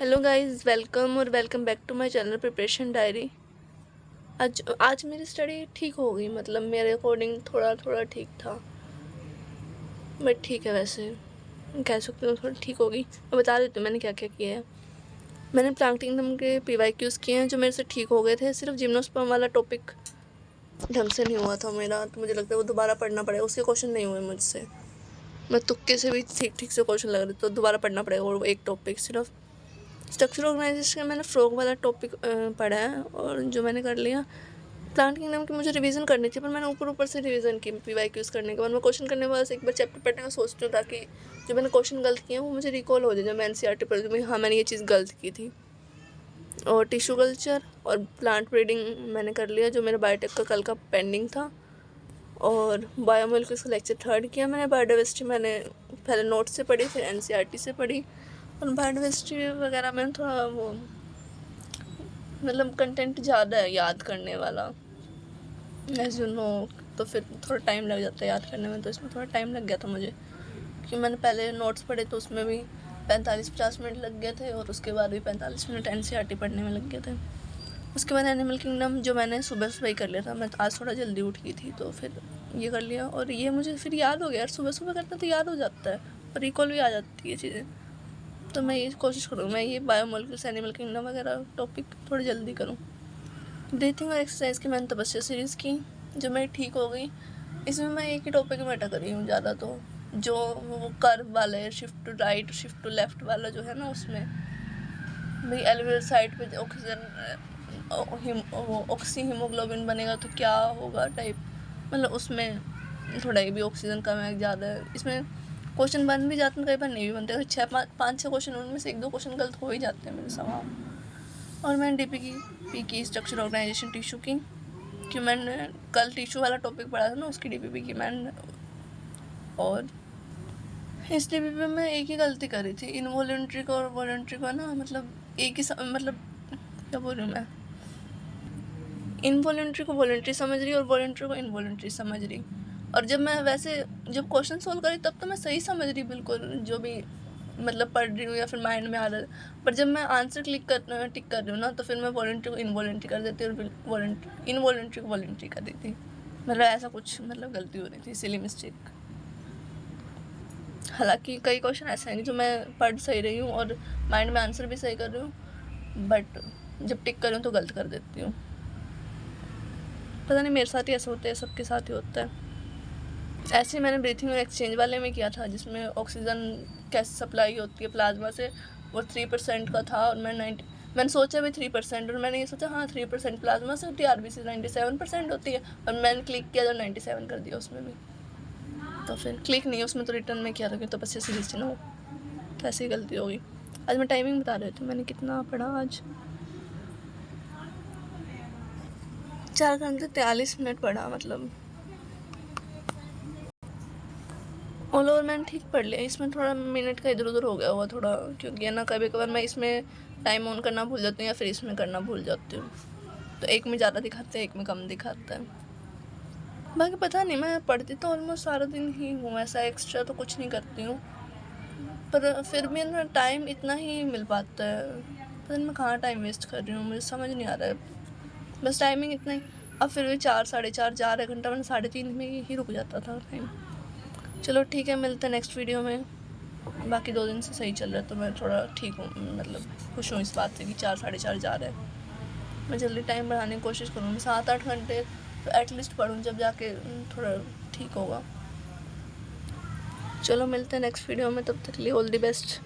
Hello guys, welcome back to my channel preparation diary. आज मेरी study ठीक हो गई, मतलब मेरे अकॉर्डिंग थोड़ा थोड़ा ठीक था, बट ठीक है। वैसे कह सकते हो थोड़ा ठीक हो गई। मैं बता देती हूँ मैंने क्या क्या किया है। मैंने प्लांट किंगडम के PYQs किए हैं जो मेरे से ठीक हो गए थे। सिर्फ जिम्नोस्पर्म वाला टॉपिक ढंग से नहीं हुआ था मेरा, तो मुझे लगता है वो दोबारा पढ़ना पड़ेगा। उसके क्वेश्चन नहीं हुए मुझसे, मैं तुक्के से भी ठीक ठीक से क्वेश्चन लग रहे, तो दोबारा पढ़ना पड़ेगा वो एक टॉपिक। सिर्फ स्ट्रक्चर ऑर्गेनाइजेशन मैंने फ्रॉग वाला टॉपिक पढ़ा है, और जो मैंने कर लिया। प्लांट किंगडम की मुझे रिवीजन करनी थी, पर मैंने ऊपर से रिवीजन की PYQs करने के बाद। मैं क्वेश्चन करने के बाद एक बार चैप्टर पढ़ने का सोचती हूँ, ताकि जो मैंने क्वेश्चन गलत किए हैं वो मुझे रिकॉल हो जाए। जब मैं NCERT पढ़ती हूँ, हाँ मैंने ये चीज़ गलत की थी। और टिश्यू कल्चर और प्लांट ब्रीडिंग मैंने कर लिया, जो मेरा बायोटेक का कल का पेंडिंग था। और बायोमोलिक्यूल्स उसका लेक्चर 3 किया मैंने। बायोडाइवर्सिटी मैंने पहले नोट से पढ़ी, फिर NCERT से पढ़ी। और बायोडाइवर्सिटी वगैरह मैंने थोड़ा वो, मतलब कंटेंट ज़्यादा है याद करने वाला, एज यू नो, तो फिर थोड़ा टाइम लग जाता है याद करने में। तो इसमें थोड़ा टाइम लग गया था मुझे, क्योंकि मैंने पहले नोट्स पढ़े तो उसमें भी 45-50 मिनट लग गए थे, और उसके बाद भी 45 मिनट NCERT पढ़ने में लग गए थे। उसके बाद एनिमल किंगडम जो मैंने सुबह सुबह ही कर लिया था। मैं आज थोड़ा जल्दी उठ गई थी, तो फिर ये कर लिया। और ये मुझे फिर याद हो गया यार, सुबह सुबह करते तो याद हो जाता है और रिकॉल भी आ जाती है चीज़ें। तो मैं ये कोशिश करूँ, मैं ये बायोमोलिक्यूल्स एनिमल किंगडम वगैरह टॉपिक थोड़ी जल्दी करूँ। ब्रीथिंग और एक्सरसाइज की मैंने तपस्या सीरीज़ की, जो मेरी ठीक हो गई। इसमें मैं एक ही टॉपिक में अटक रही हूँ ज़्यादा, तो जो वो कर्व वाला है, shift to right shift to left वाला जो है ना, उसमें भाई एल्वियल साइड पे ऑक्सीजन ऑक्सी हीमोग्लोबिन बनेगा तो क्या होगा टाइप, मतलब उसमें थोड़ा ये भी ऑक्सीजन कम है ज़्यादा है। इसमें क्वेश्चन बन भी जाते हैं, कई बार नहीं भी बनते। 6-5-6 क्वेश्चन, उनमें से 1-2 क्वेश्चन गलत हो ही जाते हैं मेरे सवाल। और मैंने DPP की स्ट्रक्चर ऑर्गेनाइजेशन टिश्यू की, कि मैंने कल टिश्यू वाला टॉपिक पढ़ा था ना, उसकी DPP की मैंने। और इस DPP में मैं एक ही गलती करी थी, इनवॉलेंट्री को और वॉलेंट्री को ना, मतलब एक ही मतलब क्या बोल रही हूँ मैं, इनवॉलेंट्री को वॉलेंट्री समझ रही और वॉलेंट्री को इनवॉलेंट्री समझ रही। और जब मैं वैसे जब क्वेश्चन सोल्व करी तब तो मैं सही समझ रही बिल्कुल, जो भी मतलब पढ़ रही हूँ या फिर माइंड में आ रहा है। पर जब मैं आंसर टिक कर रही हूँ ना, तो फिर मैं वॉलेंट्री को इनवॉलेंट्री कर देती और इनवॉलेंट्री को वॉलेंट्री कर देती। मतलब ऐसा कुछ, मतलब गलती हो रही थी, सिली मिस्टेक। हालांकि कई क्वेश्चन ऐसे हैं जो मैं पढ़ सही रही हूँ और माइंड में आंसर भी सही कर रही हूँ, बट जब टिक कर रही हूँ तो गलत कर देती हूँ। पता नहीं मेरे साथ ही ऐसा होता है, सबके साथ ही होता है। ऐसे ही मैंने ब्रीथिंग और एक्सचेंज वाले में किया था, जिसमें ऑक्सीजन कैसे सप्लाई होती है प्लाज्मा से, वो 3% का था। और मैंने सोचा भी 3%, और मैंने ये सोचा हाँ 3% प्लाज्मा से होती है, RBC 97% होती है। और मैंने क्लिक किया तो 97 कर दिया उसमें भी। तो फिर क्लिक नहीं, उसमें तो रिटर्न में किया था, क्योंकि तपस्या सीरीज थी ना वो, तो ऐसी गलती हो गई। आज मैं टाइमिंग बता रही थी मैंने कितना पढ़ा आज। 4 घंटे 43 मिनट पढ़ा, मतलब ऑल ओवर मैंने ठीक पढ़ लिया। इसमें थोड़ा मिनट का इधर उधर हो गया हुआ थोड़ा, क्योंकि है ना कभी कभार मैं इसमें टाइम ऑन करना भूल जाती हूँ या फिर इसमें करना भूल जाती हूँ, तो एक में ज़्यादा दिखाता है एक में कम दिखाता है। बाकी पता नहीं, मैं पढ़ती तो ऑलमोस्ट सारा दिन ही हूँ, ऐसा एक्स्ट्रा तो कुछ नहीं करती हूँ, पर फिर भी ना टाइम इतना ही मिल पाता है। पता नहीं मैं कहाँ टाइम वेस्ट कर रही हूँ, मुझे समझ नहीं आ रहा है। बस टाइमिंग इतना ही। अब फिर भी 4-4:30 4 घंटा, मैंने 3:30 में ही रुक जाता था टाइम। चलो ठीक है, मिलते हैं नेक्स्ट वीडियो में। बाकी 2 दिन से सही चल रहा है, तो मैं थोड़ा ठीक हूँ, मतलब खुश हूँ इस बात से कि 4-4:30 जा रहा है। मैं जल्दी टाइम बढ़ाने की कोशिश करूँगी, 7-8 घंटे तो एटलीस्ट पढ़ूँ, जब जाके थोड़ा ठीक होगा। चलो मिलते हैं नेक्स्ट वीडियो में, तब तक के लिए ऑल द बेस्ट।